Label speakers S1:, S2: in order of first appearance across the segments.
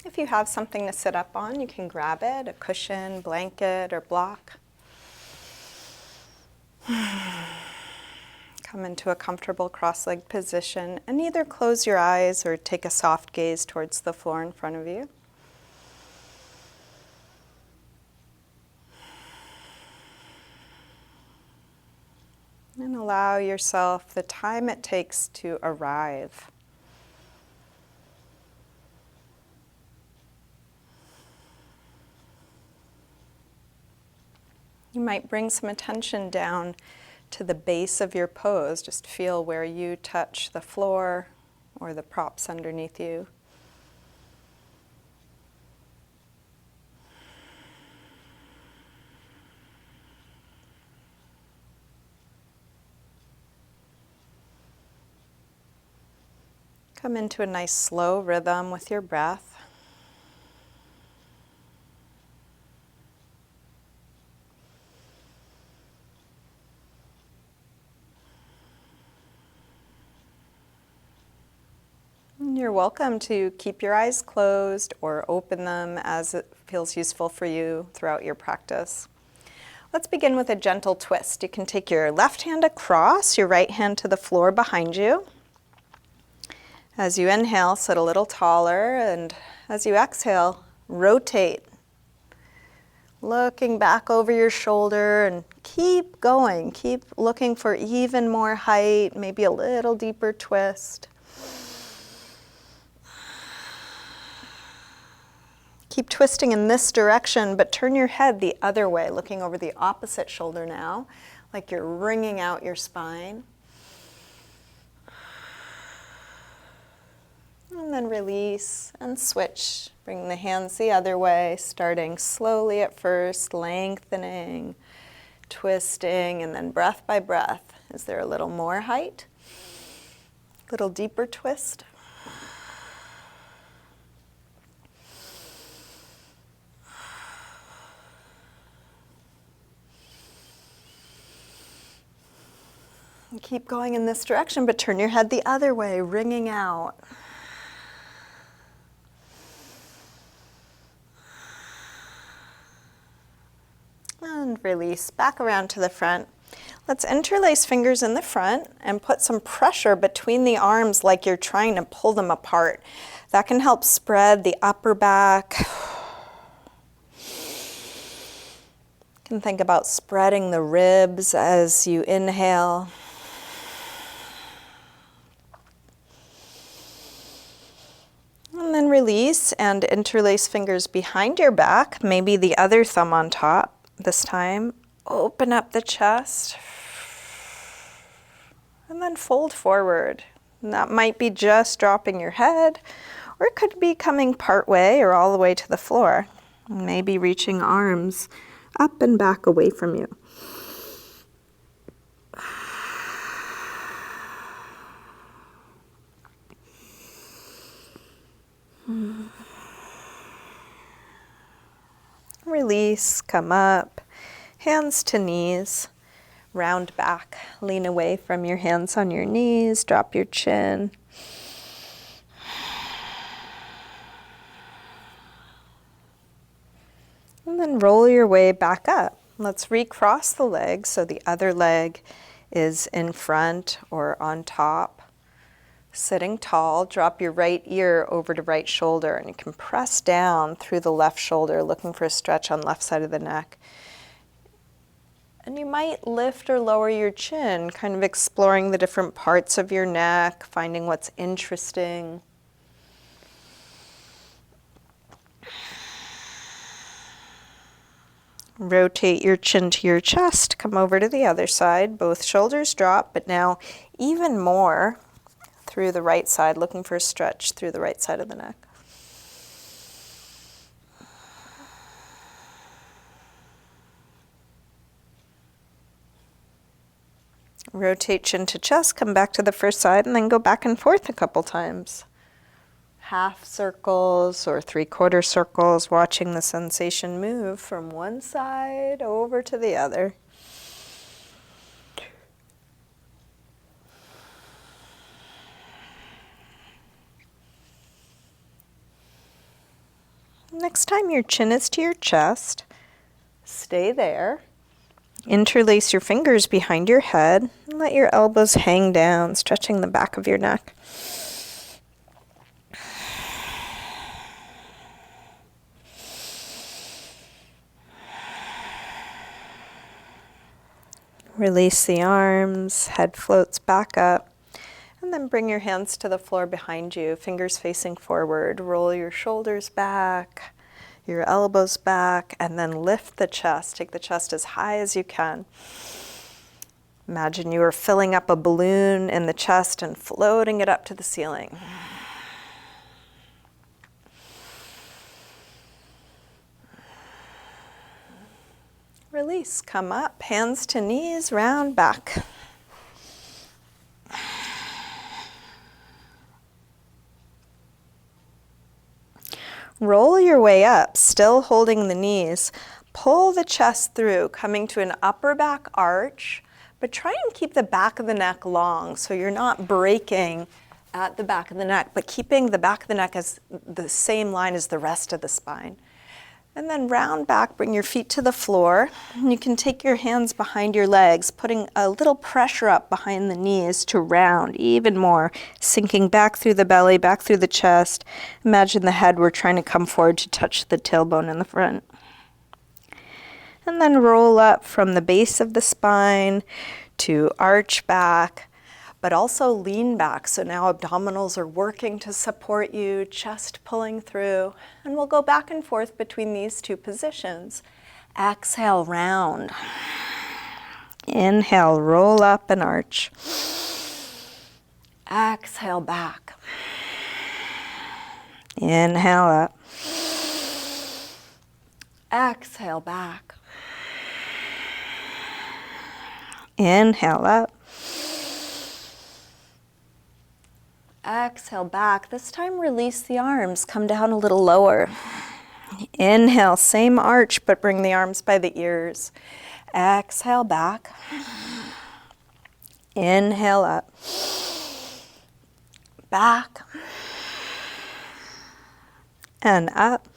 S1: If you have something to sit up on, you can grab it, a cushion, blanket, or block. Come into a comfortable cross-legged position and either close your eyes or take a soft gaze towards the floor in front of you. And allow yourself the time it takes to arrive. You might bring some attention down to the base of your pose. Just feel where you touch the floor or the props underneath you. Come into a nice slow rhythm with your breath. And you're welcome to keep your eyes closed or open them as it feels useful for you throughout your practice. Let's begin with a gentle twist. You can take your left hand across, your right hand to the floor behind you. As you inhale, sit a little taller, and as you exhale, rotate. Looking back over your shoulder and keep going. Keep looking for even more height, maybe a little deeper twist. Keep twisting in this direction, but turn your head the other way, looking over the opposite shoulder now, like you're wringing out your spine. And then release and switch. Bring the hands the other way, starting slowly at first, lengthening, twisting, and then breath by breath. Is there a little more height? A little deeper twist? And keep going in this direction, but turn your head the other way, wringing out. And release back around to the front. Let's interlace fingers in the front and put some pressure between the arms like you're trying to pull them apart. That can help spread the upper back. You can think about spreading the ribs as you inhale. And then release and interlace fingers behind your back, maybe the other thumb on top. This time, open up the chest and then fold forward. And that might be just dropping your head, or it could be coming part way or all the way to the floor. Maybe reaching arms up and back away from you. Release, come up, hands to knees, round back, lean away from your hands on your knees, drop your chin. And then roll your way back up. Let's recross the legs so the other leg is in front or on top. Sitting tall, drop your right ear over to right shoulder, and you can press down through the left shoulder, looking for a stretch on left side of the neck. And you might lift or lower your chin, kind of exploring the different parts of your neck, finding what's interesting. Rotate your chin to your chest, come over to the other side, both shoulders drop, but now even more through the right side, looking for a stretch through the right side of the neck. Rotate chin to chest, come back to the first side, and then go back and forth a couple times. Half circles or 3/4 circles, watching the sensation move from one side over to the other. Next time your chin is to your chest, stay there. Interlace your fingers behind your head and let your elbows hang down, stretching the back of your neck. Release the arms, head floats back up, and then bring your hands to the floor behind you, fingers facing forward. Roll your shoulders back, your elbows back, and then lift the chest. Take the chest as high as you can. Imagine you are filling up a balloon in the chest and floating it up to the ceiling. Release, come up, hands to knees, round back. Roll your way up, still holding the knees. Pull the chest through, coming to an upper back arch, but try and keep the back of the neck long so you're not breaking at the back of the neck, but keeping the back of the neck as the same line as the rest of the spine. And then round back, bring your feet to the floor. And you can take your hands behind your legs, putting a little pressure up behind the knees to round even more, sinking back through the belly, back through the chest. Imagine the head, we're trying to come forward to touch the tailbone in the front. And then roll up from the base of the spine to arch back, but also lean back. So now abdominals are working to support you, chest pulling through. And we'll go back and forth between these two positions. Exhale, round. Inhale, roll up and arch. Exhale, back. Inhale up. Exhale, back. Inhale up. Exhale back. This time release the arms. Come down a little lower. Inhale, same arch, but bring the arms by the ears. Exhale back. Inhale up. Back. And up.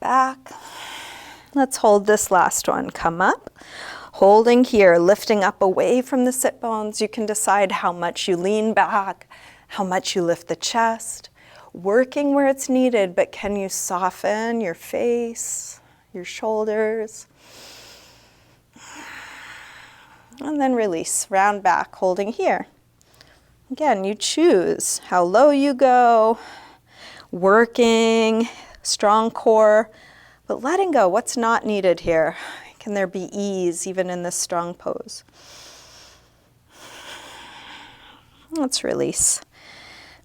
S1: Back. Let's hold this last one. Come up. Holding here, lifting up away from the sit bones. You can decide how much you lean back, how much you lift the chest, working where it's needed, but can you soften your face, your shoulders? And then release, round back, holding here. Again, you choose how low you go, working, strong core, but letting go what's not needed here. Can there be ease even in this strong pose? Let's release.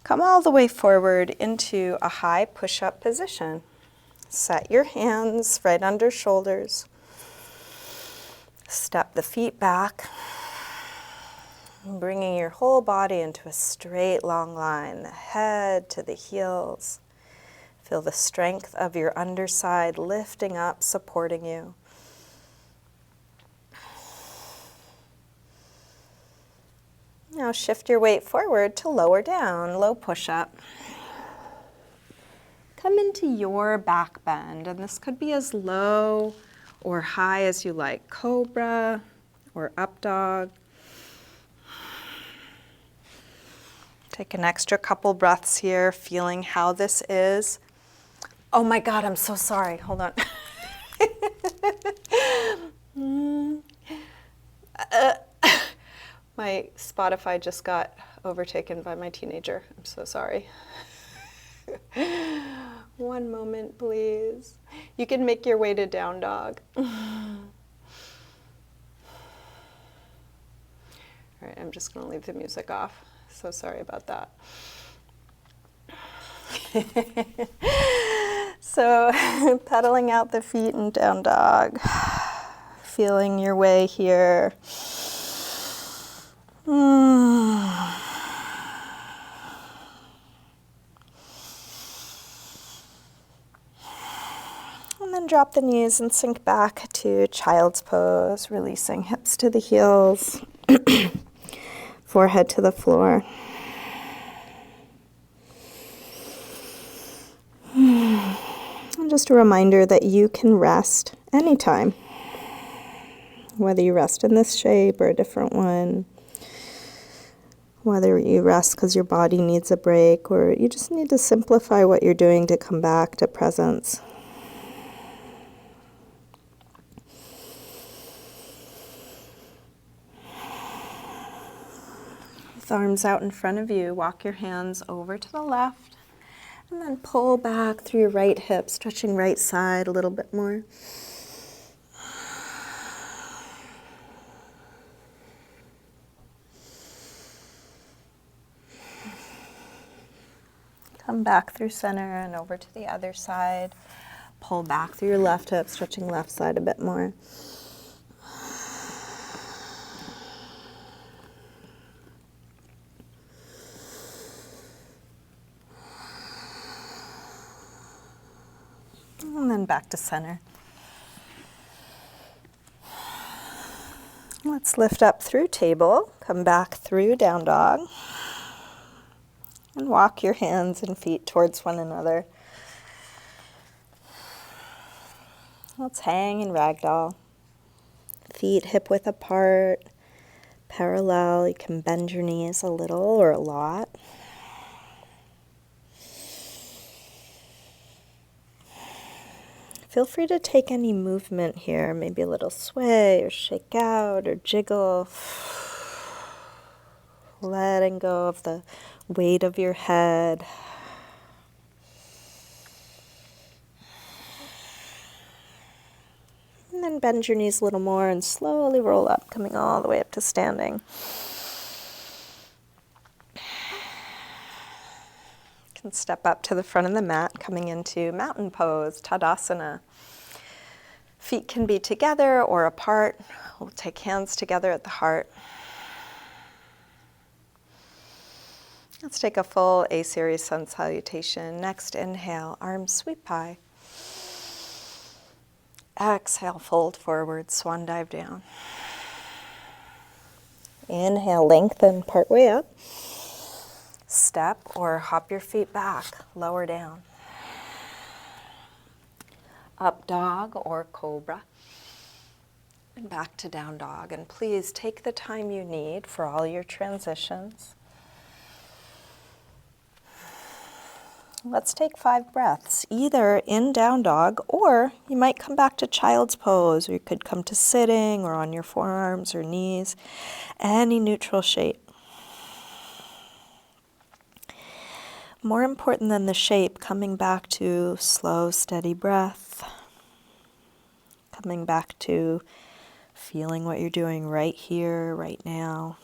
S1: Come all the way forward into a high push-up position. Set your hands right under shoulders. Step the feet back, bringing your whole body into a straight long line, the head to the heels. Feel the strength of your underside lifting up, supporting you. Now shift your weight forward to lower down, low push-up. Come into your back bend, and this could be as low or high as you like. Cobra or up dog. Take an extra couple breaths here, feeling how this is. Oh my God, I'm so sorry. Hold on. My Spotify just got overtaken by my teenager. I'm so sorry. One moment, please. You can make your way to down dog. All right, I'm just going to leave the music off. So sorry about that. So pedaling out the feet in down dog. Feeling your way here. And then drop the knees and sink back to child's pose, releasing hips to the heels, forehead to the floor. just a reminder that you can rest anytime, whether you rest in this shape or a different one, whether you rest because your body needs a break or you just need to simplify what you're doing to come back to presence. With arms out in front of you, walk your hands over to the left and then pull back through your right hip, stretching right side a little bit more. Come back through center and over to the other side. Pull back through your left hip, stretching left side a bit more. And then back to center. Let's lift up through table, come back through down dog, and walk your hands and feet towards one another. Let's hang in ragdoll. Feet hip width apart, parallel. You can bend your knees a little or a lot. Feel free to take any movement here, maybe a little sway or shake out or jiggle. Letting go of the weight of your head. And then bend your knees a little more and slowly roll up, coming all the way up to standing. You can step up to the front of the mat, coming into mountain pose, Tadasana. Feet can be together or apart. We'll take hands together at the heart. Let's take a full A-series sun salutation. Next, inhale, arms sweep high. Exhale, fold forward, swan dive down. Inhale, lengthen partway up. Step or hop your feet back, lower down. Up dog or cobra. And back to down dog. And please take the time you need for all your transitions. Let's take 5 breaths, either in down dog, or you might come back to child's pose, or you could come to sitting or on your forearms or knees, any neutral shape. More important than the shape, coming back to slow, steady breath, coming back to feeling what you're doing right here, right now.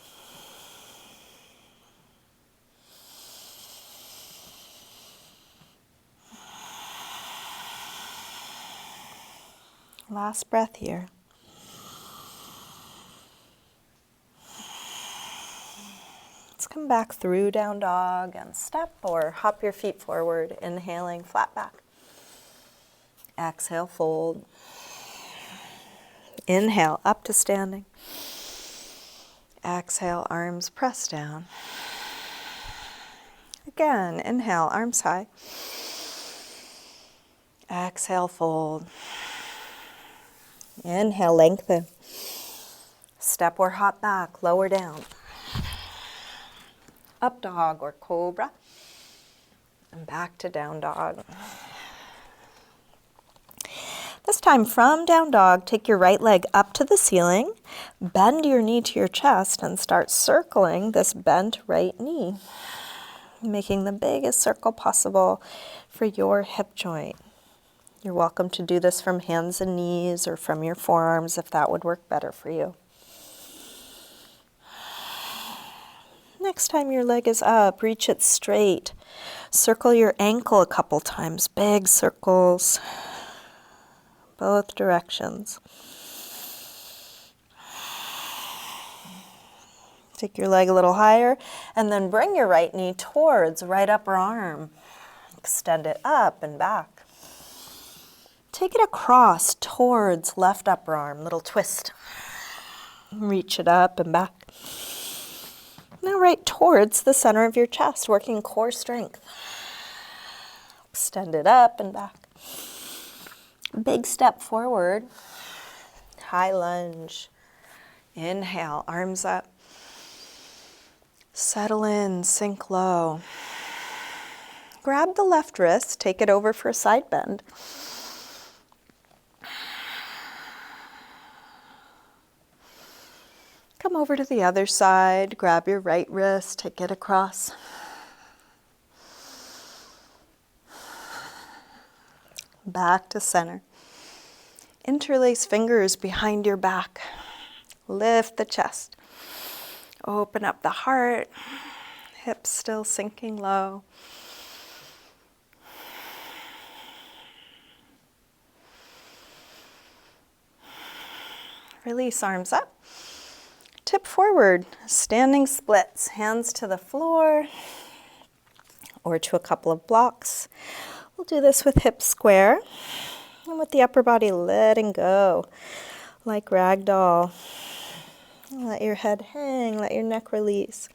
S1: Last breath here. Let's come back through down dog and step or hop your feet forward, inhaling flat back. Exhale, fold. Inhale, up to standing. Exhale, arms press down. Again, inhale, arms high. Exhale, fold. Inhale, lengthen. Step or hop back, lower down. Up dog or cobra. And back to down dog. This time from down dog, take your right leg up to the ceiling, bend your knee to your chest, and start circling this bent right knee, making the biggest circle possible for your hip joint. You're welcome to do this from hands and knees or from your forearms if that would work better for you. Next time your leg is up, reach it straight. Circle your ankle a couple times, big circles, both directions. Take your leg a little higher and then bring your right knee towards right upper arm. Extend it up and back. Take it across towards left upper arm, little twist. Reach it up and back. Now right towards the center of your chest, working core strength. Extend it up and back. Big step forward, high lunge. Inhale, arms up. Settle in, sink low. Grab the left wrist, take it over for a side bend. Come over to the other side, grab your right wrist, take it across. Back to center. Interlace fingers behind your back. Lift the chest. Open up the heart. Hips still sinking low. Release, arms up. Tip forward, standing splits, hands to the floor or to a couple of blocks. We'll do this with hips square and with the upper body letting go like ragdoll. Let your head hang, let your neck release.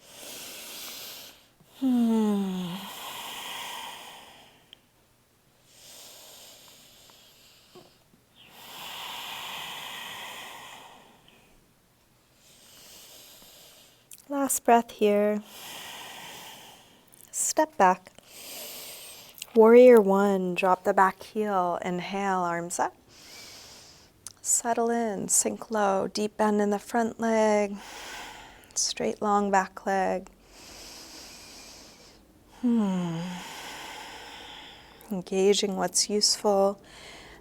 S1: Last breath here. Step back. Warrior one, drop the back heel. Inhale, arms up. Settle in, sink low. Deep bend in the front leg. Straight long back leg. Engaging what's useful.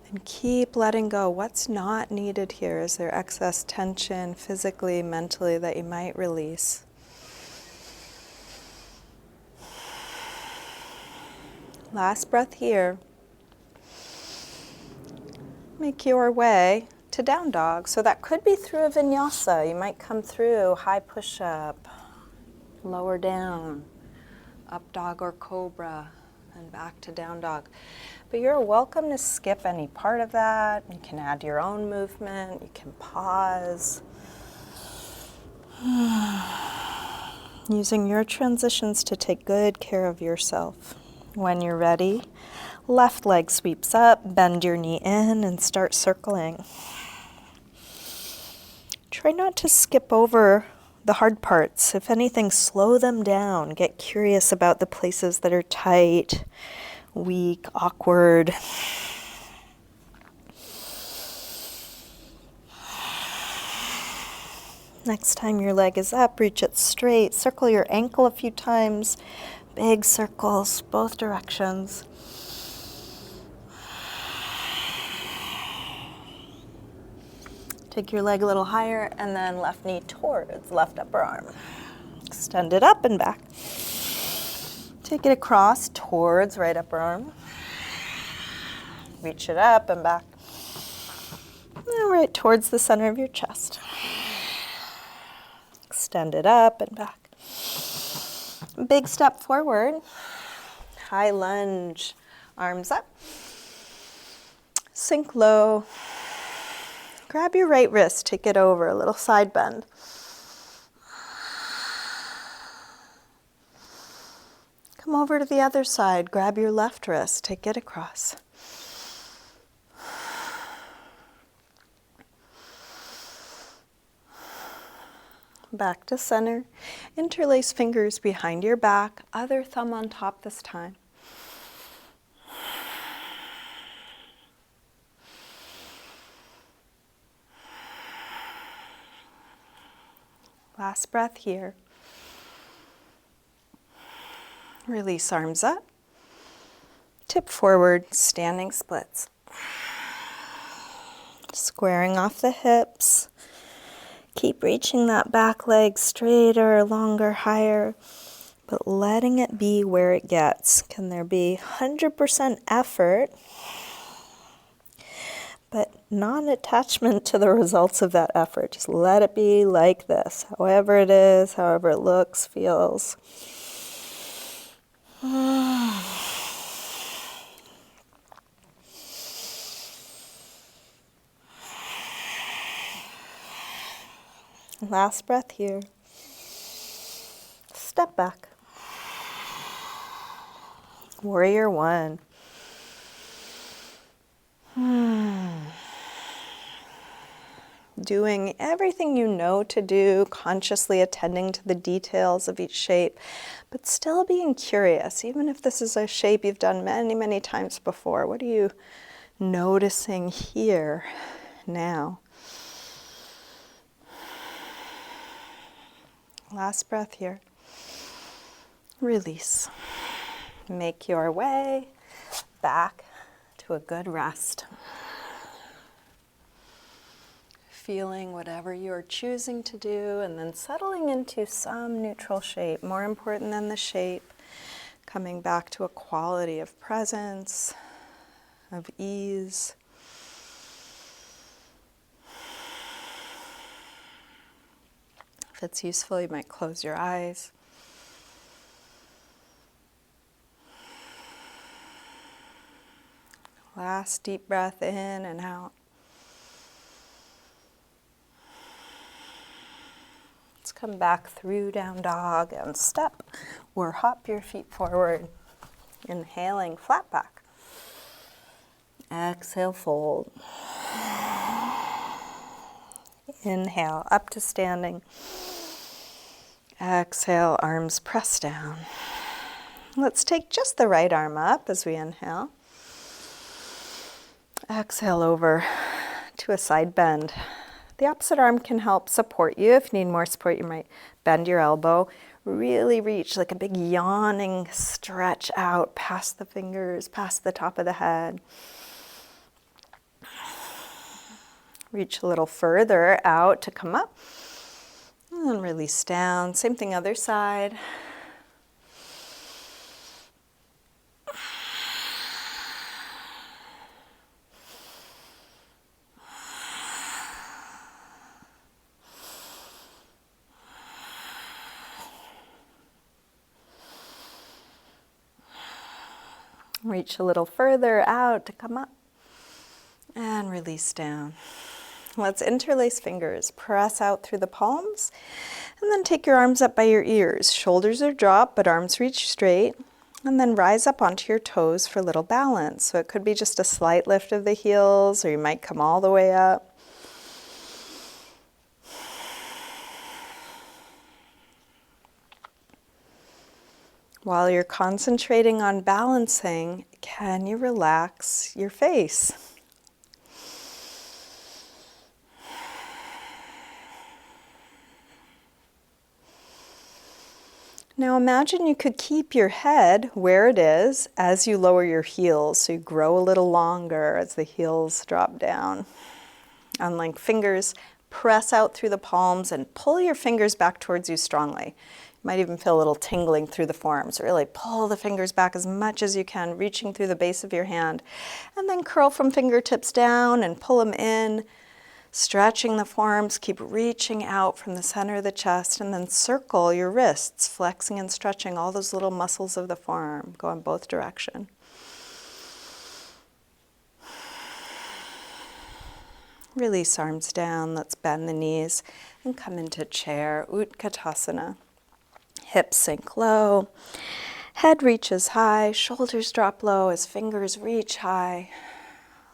S1: And keep letting go what's not needed here. Is there excess tension physically, mentally that you might release? Last breath here. Make your way to down dog. So that could be through a vinyasa. You might come through high push-up, lower down, up dog or cobra, and back to down dog. But you're welcome to skip any part of that. You can add your own movement. You can pause. Using your transitions to take good care of yourself. When you're ready, left leg sweeps up, bend your knee in and start circling. Try not to skip over the hard parts. If anything, slow them down. Get curious about the places that are tight, weak, awkward. Next time your leg is up, reach it straight. Circle your ankle a few times. Big circles, both directions. Take your leg a little higher and then left knee towards left upper arm. Extend it up and back. Take it across towards right upper arm. Reach it up and back. And right towards the center of your chest. Extend it up and back. Big step forward. High lunge. Arms up. Sink low. Grab your right wrist, take it over, a little side bend. Come over to the other side, grab your left wrist, take it across. Back to center. Interlace fingers behind your back, other thumb on top this time. Last breath here. Release, arms up. Tip forward, standing splits. Squaring off the hips. Keep reaching that back leg straighter, longer, higher, but letting it be where it gets. Can there be 100% effort, but non-attachment to the results of that effort? Just let it be like this, however it is, however it looks, feels. Last breath here. Step back. Warrior one. Doing everything you know to do, consciously attending to the details of each shape, but still being curious, even if this is a shape you've done many, many times before. What are you noticing here now? Last breath here. Release. Make your way back to a good rest. Feeling whatever you're choosing to do, and then settling into some neutral shape. More important than the shape, coming back to a quality of presence, of ease. If it's useful, you might close your eyes. Last deep breath in and out. Let's come back through down dog and step or hop your feet forward. Inhaling, flat back. Exhale, fold. Inhale, up to standing. Exhale, arms press down. Let's take just the right arm up as we inhale. Exhale over to a side bend. The opposite arm can help support you. If you need more support, you might bend your elbow. Really reach like a big yawning stretch out past the fingers, past the top of the head. Reach a little further out to come up. And then release down. Same thing, other side. Reach a little further out to come up and release down. Let's interlace fingers, press out through the palms, and then take your arms up by your ears. Shoulders are dropped, but arms reach straight, and then rise up onto your toes for a little balance. So it could be just a slight lift of the heels, or you might come all the way up. While you're concentrating on balancing, can you relax your face? Now imagine you could keep your head where it is as you lower your heels, so you grow a little longer as the heels drop down. Unlike fingers, press out through the palms and pull your fingers back towards you strongly. You might even feel a little tingling through the forearms. Really pull the fingers back as much as you can, reaching through the base of your hand. And then curl from fingertips down and pull them in, stretching the forearms. Keep reaching out from the center of the chest, and then circle your wrists, flexing and stretching all those little muscles of the forearm. Go in both directions. Release arms down. Let's bend the knees and come into chair, Utkatasana. Hips sink low, head reaches high, shoulders drop low as fingers reach high.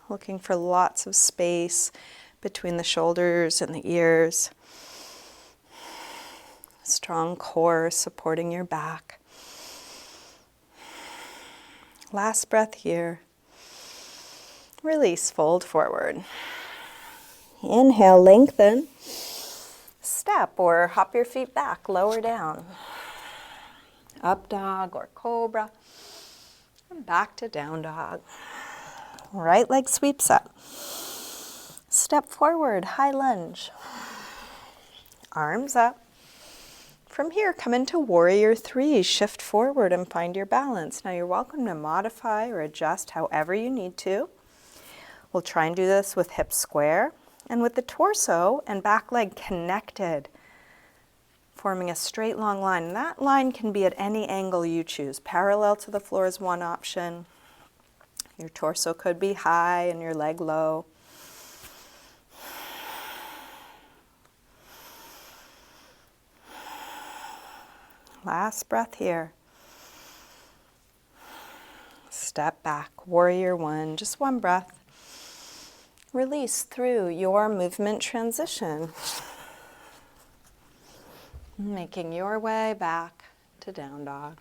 S1: Looking for lots of space between the shoulders and the ears. Strong core supporting your back. Last breath here. Release, fold forward. Inhale, lengthen. Step or hop your feet back, lower down. Up dog or cobra. And back to down dog. Right leg sweeps up. Step forward, high lunge. Arms up. From here, come into warrior three. Shift forward and find your balance. Now you're welcome to modify or adjust however you need to. We'll try and do this with hips square and with the torso and back leg connected, forming a straight long line. And that line can be at any angle you choose. Parallel to the floor is one option. Your torso could be high and your leg low. Last breath here. Step back, warrior one, just one breath. Release through your movement transition, making your way back to down dog.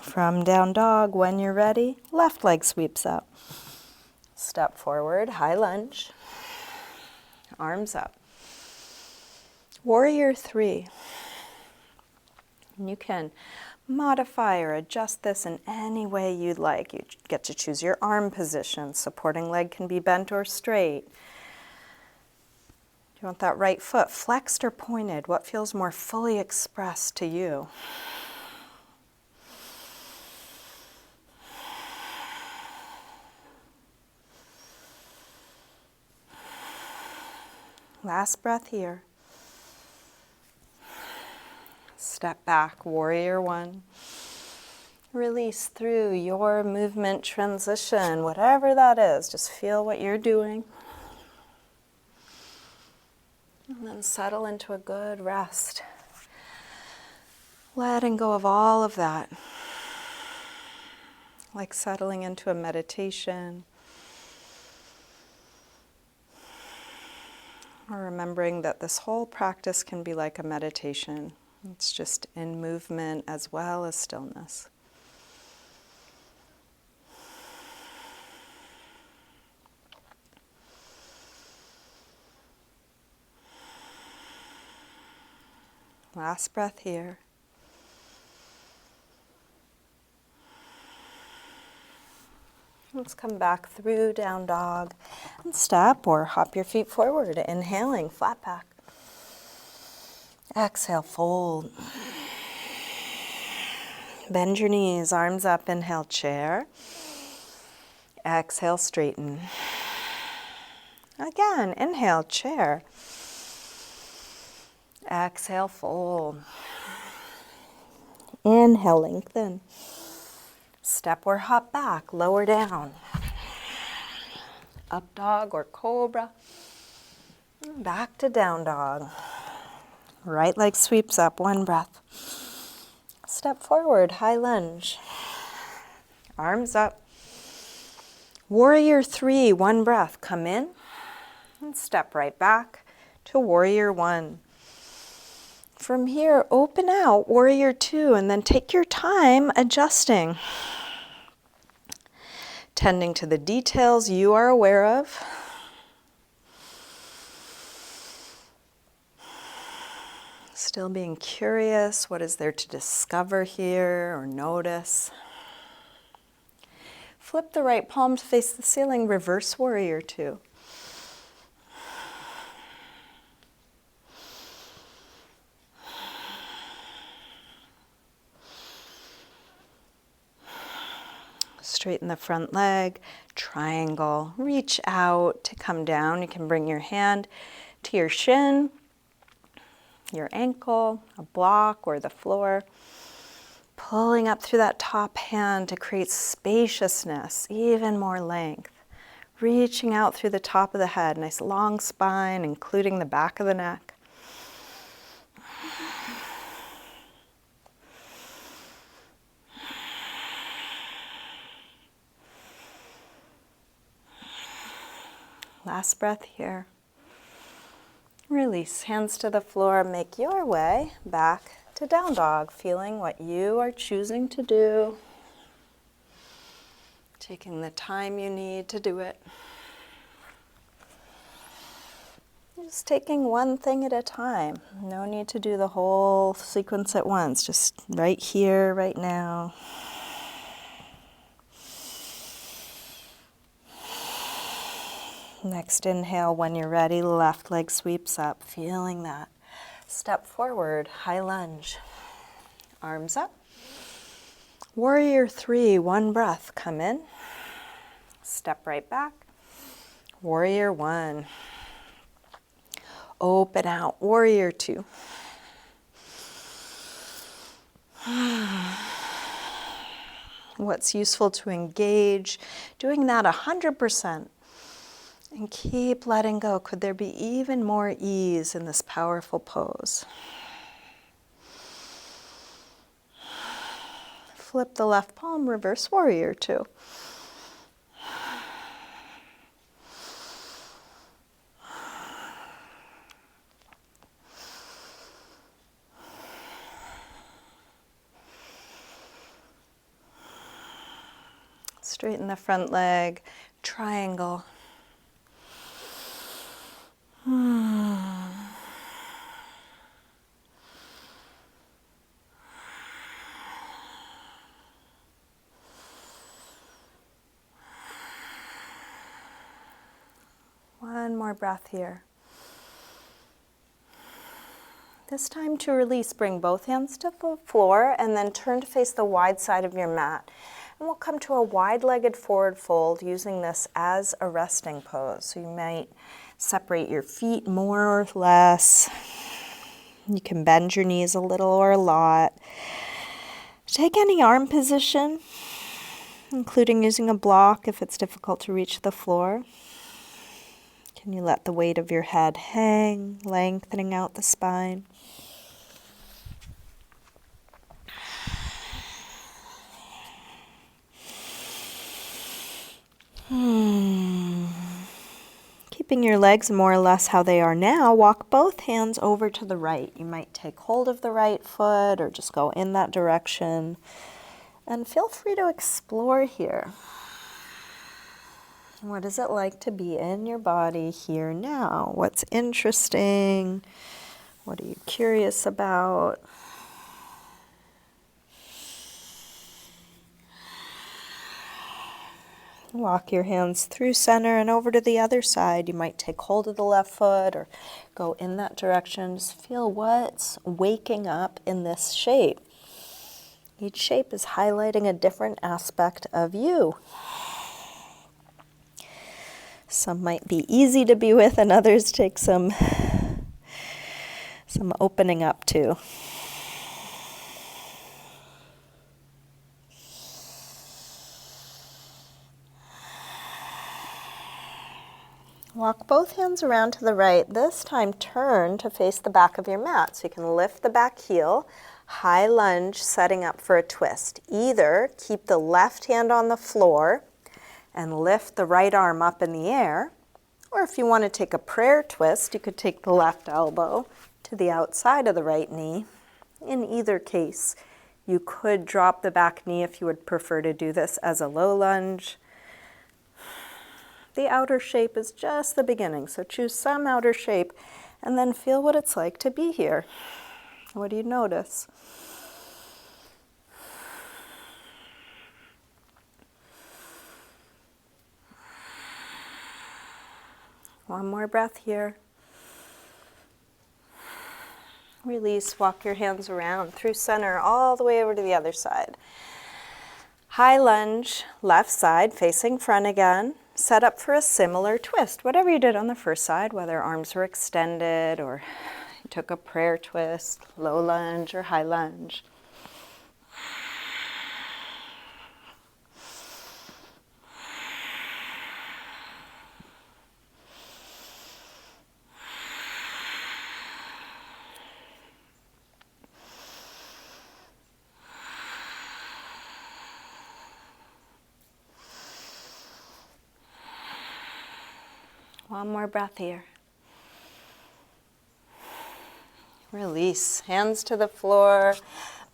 S1: From down dog, when you're ready, left leg sweeps up. Step forward, high lunge, arms up. Warrior 3. You can modify or adjust this in any way you'd like. You get to choose your arm position. Supporting leg can be bent or straight. Do you want that right foot flexed or pointed? What feels more fully expressed to you? Last breath here. Step back, warrior 1. Release through your movement transition, whatever that is. Just feel what you're doing. And then settle into a good rest. Letting go of all of that. Like settling into a meditation. Or remembering that this whole practice can be like a meditation. It's just in movement as well as stillness. Last breath here. Let's come back through down dog and step or hop your feet forward. Inhaling, flat back. Exhale, fold. Bend your knees, arms up, inhale, chair. Exhale, straighten. Again, inhale, chair. Exhale, fold. Inhale, lengthen. Step or hop back, lower down. Up dog or cobra. Back to down dog. Right leg sweeps up, one breath. Step forward, high lunge. Arms up. Warrior 3, one breath. Come in and step right back to warrior 1. From here, open out, warrior 2, and then take your time adjusting. Tending to the details you are aware of. Still being curious, what is there to discover here or notice? Flip the right palm to face the ceiling, reverse warrior 2. Straighten the front leg, triangle. Reach out to come down. You can bring your hand to your shin, your ankle, a block, or the floor. Pulling up through that top hand to create spaciousness, even more length. Reaching out through the top of the head, nice long spine, including the back of the neck. Last breath here. Release, hands to the floor, make your way back to down dog, feeling what you are choosing to do. Taking the time you need to do it. Just taking one thing at a time. No need to do the whole sequence at once, just right here, right now. Next inhale, when you're ready, left leg sweeps up, feeling that. Step forward, high lunge. Arms up. Warrior 3, one breath, come in. Step right back. Warrior 1. Open out, warrior 2. What's useful to engage? Doing that 100%. And keep letting go. Could there be even more ease in this powerful pose? flip the left palm, reverse warrior two. Straighten the front leg, triangle. One more breath here. This time to release, bring both hands to the floor and then turn to face the wide side of your mat. And we'll come to a wide-legged forward fold using this as a resting pose. So you might separate your feet more or less. You can bend your knees a little or a lot. Take any arm position, including using a block if it's difficult to reach the floor. Can you let the weight of your head hang, lengthening out the spine? Keeping your legs more or less how they are now, walk both hands over to the right. You might take hold of the right foot or just go in that direction. And feel free to explore here. What is it like to be in your body here now? What's interesting? What are you curious about? Walk your hands through center and over to the other side. You might take hold of the left foot or go in that direction. Just feel what's waking up in this shape. Each shape is highlighting a different aspect of you. Some might be easy to be with and others take some opening up to. Walk both hands around to the right. This time turn to face the back of your mat. So you can lift the back heel, high lunge, setting up for a twist. Either keep the left hand on the floor and lift the right arm up in the air, or if you want to take a prayer twist, you could take the left elbow to the outside of the right knee. In either case, you could drop the back knee if you would prefer to do this as a low lunge. The outer shape is just the beginning, so choose some outer shape and then feel what it's like to be here. What do you notice? One more breath here. Release, walk your hands around through center all the way over to the other side. High lunge, left side, facing front again. Set up for a similar twist, whatever you did on the first side, whether arms were extended or you took a prayer twist, low lunge or high lunge. One more breath here. Release, hands to the floor.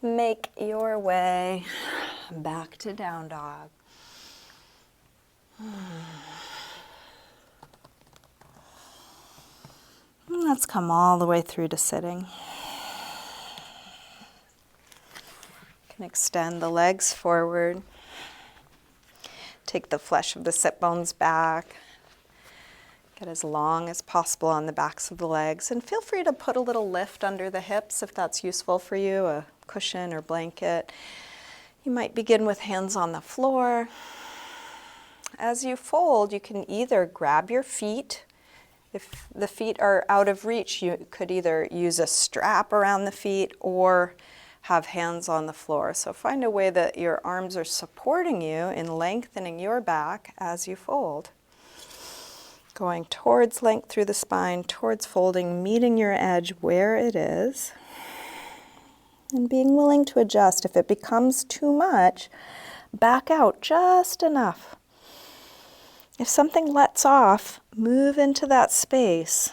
S1: Make your way back to down dog. Let's come all the way through to sitting. You can extend the legs forward. Take the flesh of the sit bones back. Get as long as possible on the backs of the legs, and feel free to put a little lift under the hips if that's useful for you, a cushion or blanket. You might begin with hands on the floor. As you fold, you can either grab your feet. If the feet are out of reach, you could either use a strap around the feet or have hands on the floor. So find a way that your arms are supporting you in lengthening your back as you fold. Going towards length through the spine, towards folding, meeting your edge where it is. And being willing to adjust. If it becomes too much, back out just enough. If something lets off, move into that space.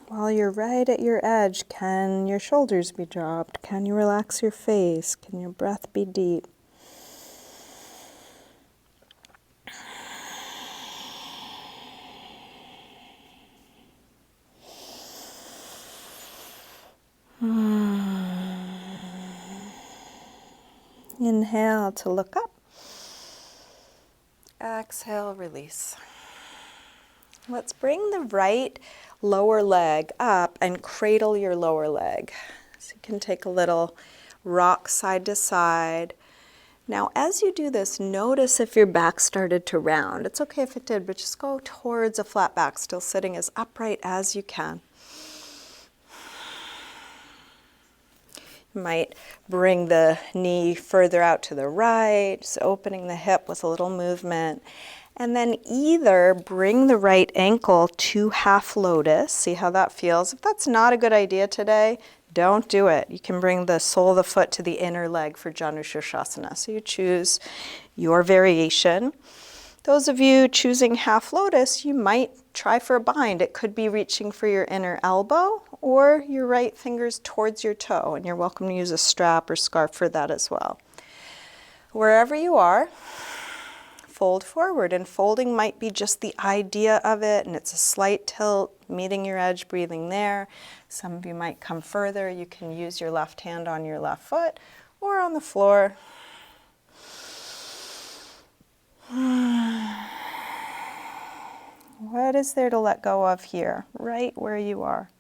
S1: While you're right at your edge, can your shoulders be dropped? Can you relax your face? Can your breath be deep? Inhale to look up. Exhale, release. Let's bring the right lower leg up and cradle your lower leg. So you can take a little rock side to side. Now, as you do this, notice if your back started to round. It's okay if it did, but just go towards a flat back, still sitting as upright as you can. You might bring the knee further out to the right, just opening the hip with a little movement. And then either bring the right ankle to half lotus. See how that feels. If that's not a good idea today, don't do it. You can bring the sole of the foot to the inner leg for Janushirshasana. So you choose your variation. Those of you choosing half lotus, you might try for a bind. It could be reaching for your inner elbow or your right fingers towards your toe. And you're welcome to use a strap or scarf for that as well. Wherever you are, fold forward, and folding might be just the idea of it, and it's a slight tilt, meeting your edge, breathing there. Some of you might come further. You can use your left hand on your left foot or on the floor. What is there to let go of here, right where you are?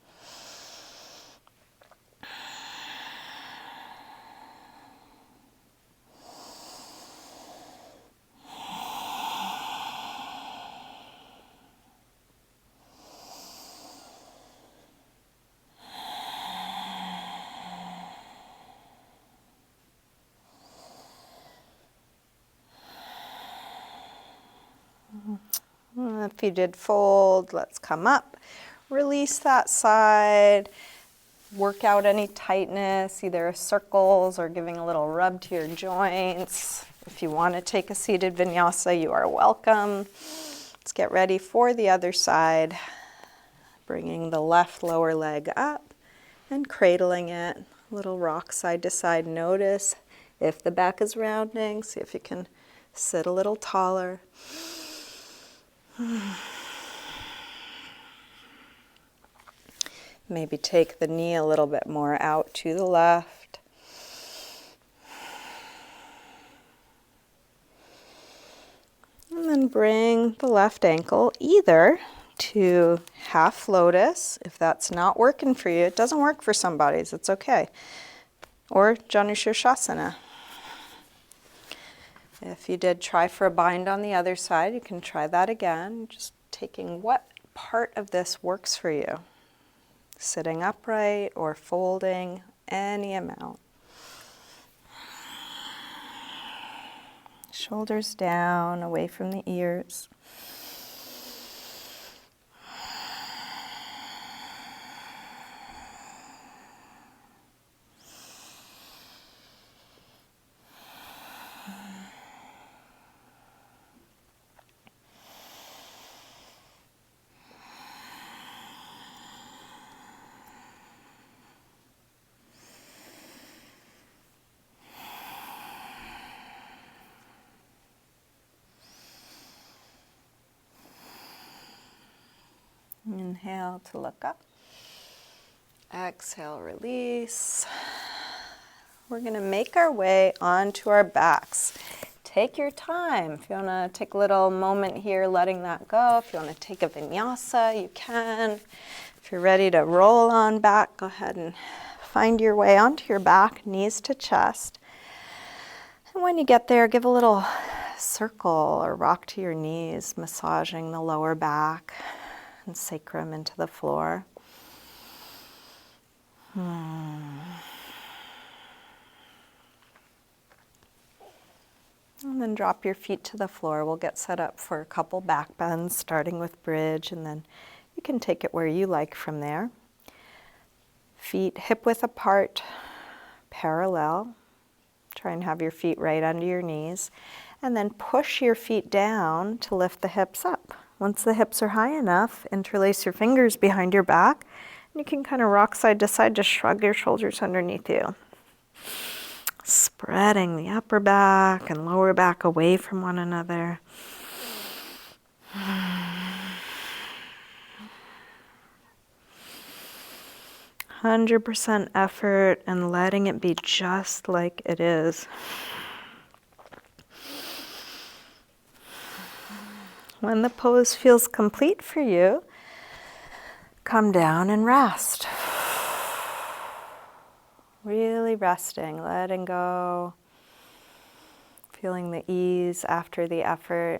S1: If you did fold, let's come up. Release that side. Work out any tightness, either circles or giving a little rub to your joints. If you want to take a seated vinyasa, you are welcome. Let's get ready for the other side. Bringing the left lower leg up and cradling it. Little rock side to side. Notice if the back is rounding. See if you can sit a little taller. Maybe take the knee a little bit more out to the left. And then bring the left ankle either to half lotus. If that's not working for you, it doesn't work for some bodies, it's okay. Or Janushirshasana. If you did try for a bind on the other side, you can try that again. Just taking what part of this works for you. Sitting upright or folding, any amount. Shoulders down, away from the ears. Inhale to look up. Exhale, release. We're going to make our way onto our backs. Take your time. If you want to take a little moment here letting that go, if you want to take a vinyasa, you can. If you're ready to roll on back, go ahead and find your way onto your back, knees to chest. And when you get there, give a little circle or rock to your knees, massaging the lower back and sacrum into the floor. And then drop your feet to the floor. We'll get set up for a couple back bends, starting with bridge, and then you can take it where you like from there. Feet hip width apart, parallel. Try and have your feet right under your knees. And then push your feet down to lift the hips up. Once the hips are high enough, interlace your fingers behind your back. And you can kind of rock side to side, just shrug your shoulders underneath you. Spreading the upper back and lower back away from one another. 100% effort and letting it be just like it is. When the pose feels complete for you, come down and rest. Really resting, letting go, feeling the ease after the effort.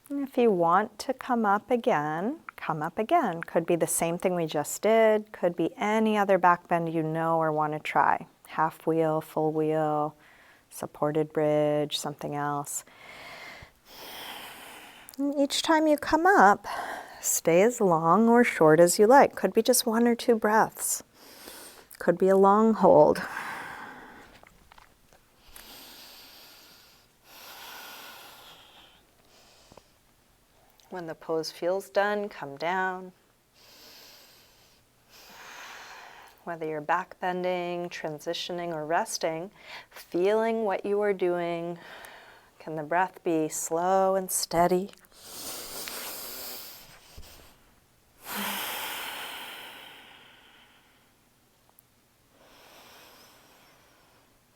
S1: And if you want to come up again, come up again. Could be the same thing we just did, could be any other back bend you know or want to try. Half wheel, full wheel, supported bridge, something else. And each time you come up, stay as long or short as you like. Could be just 1 or 2 breaths. Could be a long hold. When the pose feels done, come down. Whether you're back bending, transitioning, or resting, feeling what you are doing. Can the breath be slow and steady?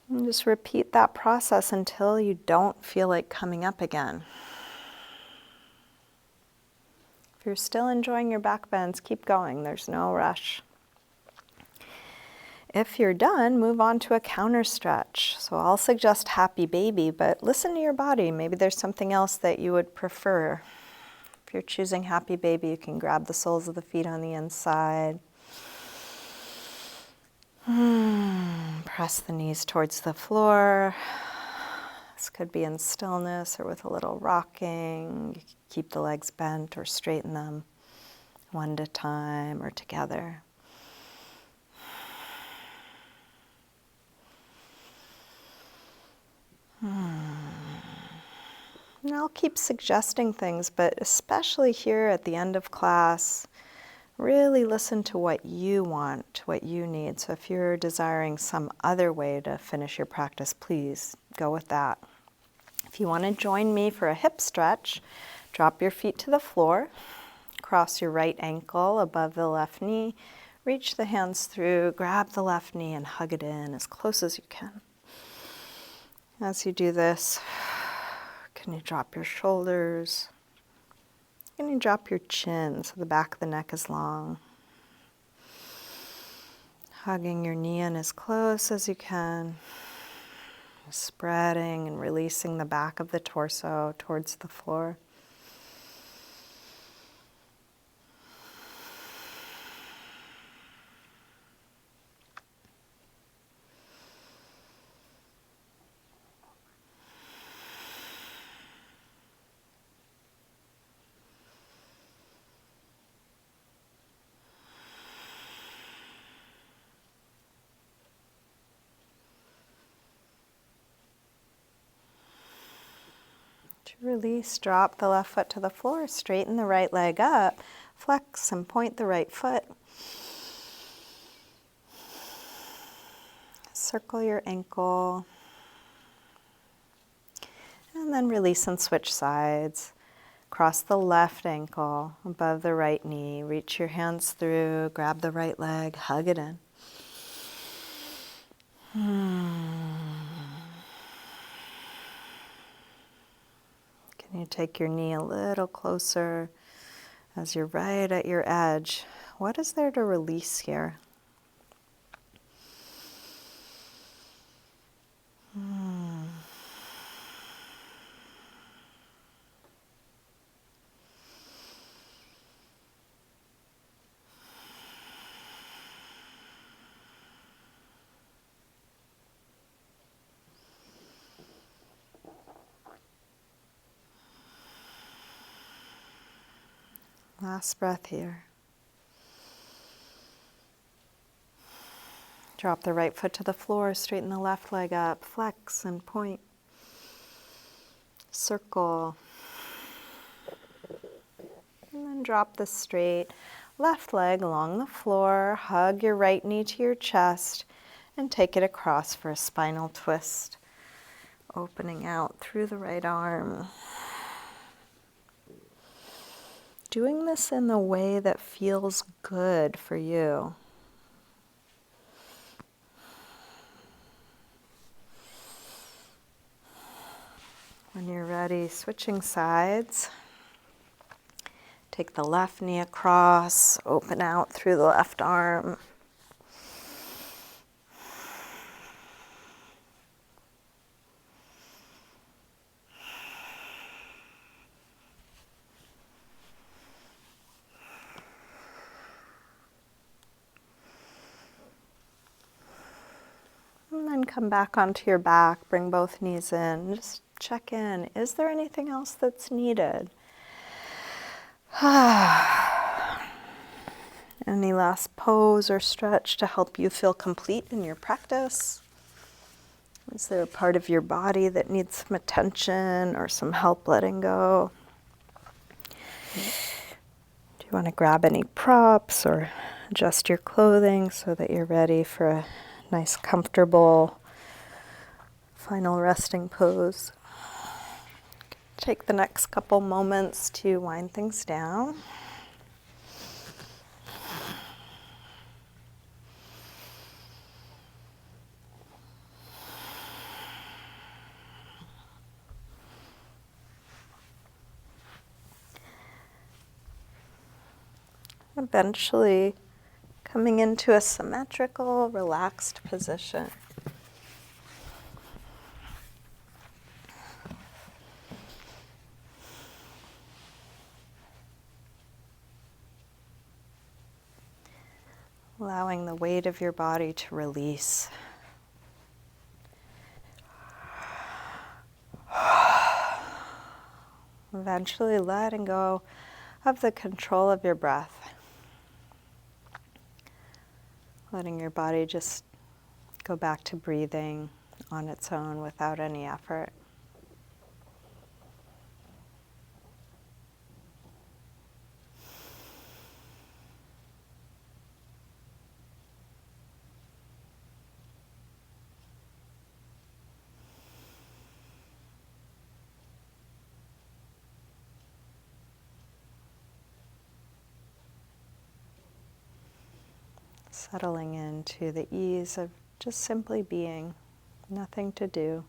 S1: And just repeat that process until you don't feel like coming up again. If you're still enjoying your back bends, keep going. There's no rush. If you're done, move on to a counter stretch. So I'll suggest happy baby, but listen to your body. Maybe there's something else that you would prefer. If you're choosing happy baby, you can grab the soles of the feet on the inside. Press the knees towards the floor. This could be in stillness or with a little rocking. You can keep the legs bent or straighten them one at a time or together. And I'll keep suggesting things, but especially here at the end of class, really listen to what you want, what you need. So if you're desiring some other way to finish your practice, please go with that. If you want to join me for a hip stretch, drop your feet to the floor, cross your right ankle above the left knee, reach the hands through, grab the left knee and hug it in as close as you can. As you do this, can you drop your shoulders? Can you drop your chin so the back of the neck is long? Hugging your knee in as close as you can. Spreading and releasing the back of the torso towards the floor. To release, drop the left foot to the floor, straighten the right leg up, flex and point the right foot. Circle your ankle. And then release and switch sides. Cross the left ankle above the right knee. Reach your hands through, grab the right leg, hug it in. Can you take your knee a little closer as you're right at your edge? What is there to release here? Last breath here. Drop the right foot to the floor, straighten the left leg up, flex and point. Circle. And then drop the straight left leg along the floor, hug your right knee to your chest, and take it across for a spinal twist. Opening out through the right arm. Doing this in the way that feels good for you. When you're ready, switching sides. Take the left knee across, open out through the left arm. And then come back onto your back, bring both knees in. Just check in. Is there anything else that's needed? Any last pose or stretch to help you feel complete in your practice? Is there a part of your body that needs some attention or some help letting go? Do you want to grab any props or adjust your clothing so that you're ready for a nice, comfortable final resting pose? Take the next couple moments to wind things down. Eventually coming into a symmetrical, relaxed position. Allowing the weight of your body to release. Eventually letting go of the control of your breath. Letting your body just go back to breathing on its own without any effort. Settling into the ease of just simply being, nothing to do.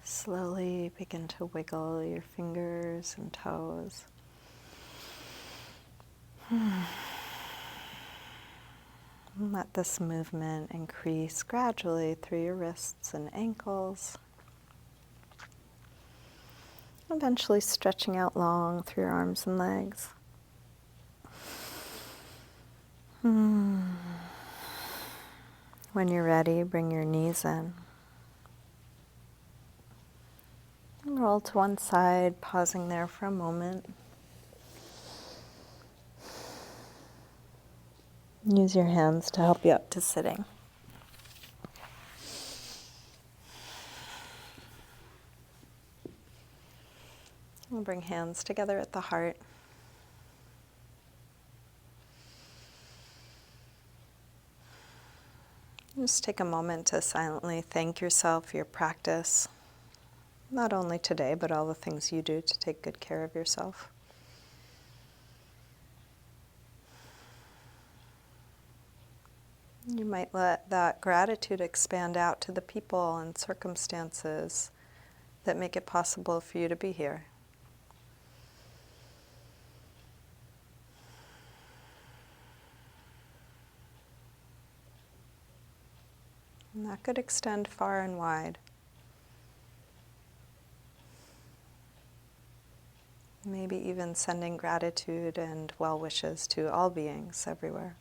S1: Slowly begin to wiggle your fingers and toes. Let this movement increase gradually through your wrists and ankles, Eventually stretching out long through your arms and legs. When you're ready, bring your knees in. And roll to one side, pausing there for a moment. Use your hands to help you up to sitting. We'll bring hands together at the heart. Just take a moment to silently thank yourself for your practice, not only today, but all the things you do to take good care of yourself. You might let that gratitude expand out to the people and circumstances that make it possible for you to be here. And that could extend far and wide. Maybe even sending gratitude and well wishes to all beings everywhere.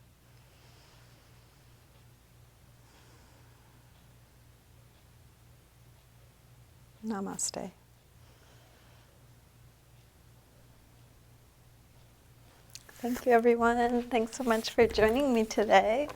S1: Namaste. Thank you, everyone. Thanks so much for joining me today.